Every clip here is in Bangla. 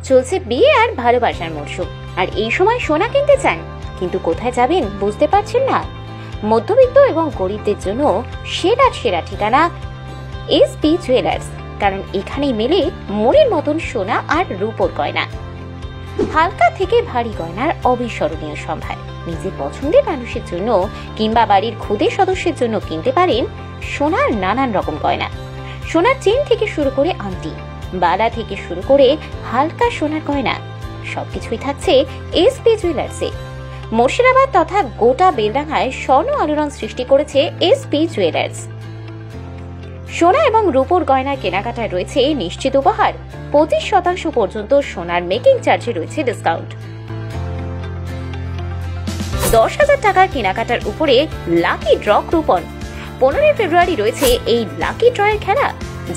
চলছে বিয়ে আর ভালোবাসার মরশুম, আর এই সময় সোনা কিনতে চান কিন্তু কোথায় যাবেন বুঝতে পারছেন না। মধ্যবিত্ত এবং গরিবদের জন্য সেরা সেরা ঠিকানা এসপি জুয়েলার্স, কারণ এখানেই মেলে মনের মতন সোনা আর রূপোর গয়না। হালকা থেকে ভারী গয়নার অবিস্মরণীয় সম্ভার। নিজের পছন্দের মানুষের জন্য কিংবা বাড়ির খুদে সদস্যের জন্য কিনতে পারেন সোনার নানান রকম গয়না। সোনার চেন থেকে শুরু করে আংটি, বালা থেকে শুরু করে হালকা সোনার গয়না, সবকিছুই থাকছে এসপি জুয়েলার্সে। মুর্শিদাবাদ তথা গোটা বেলডাঙ্গায় স্বর্ণ আলোড়ন সৃষ্টি করেছে এসপি জুয়েলার্স। সোনা এবং রূপোর গয়নার কেনাকাটায় রয়েছে নিশ্চিত উপহার। 25% পর্যন্ত সোনার মেকিং চার্জে রয়েছে ডিসকাউন্ট। 10,000 টাকার কেনাকাটার উপরে লাকি ড্র কুপন। 15 ফেব্রুয়ারি রয়েছে এই লাকি ড্রয়ের খেলা,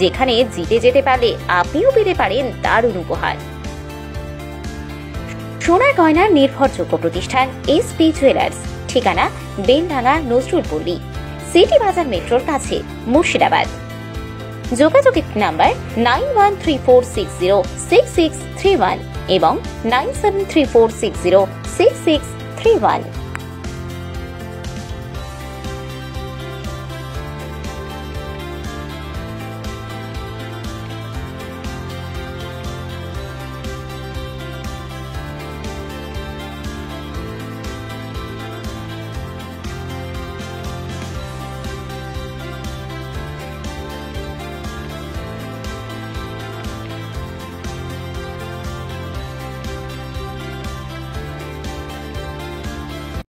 যেখানে জিতে যেতে পারলে আপনিও পেতে পারেন দারুণ উপহার। সোনার গয়নার নির্ভরযোগ্য প্রতিষ্ঠান এসপি জুয়েলার্স। ঠিকানা বেলডাঙ্গা নজরুলপল্লী, সিটি বাজার মেট্রোর কাছে, মুর্শিদাবাদ। যোগাযোগের নাম্বার 9134606631 এবং 9734606631।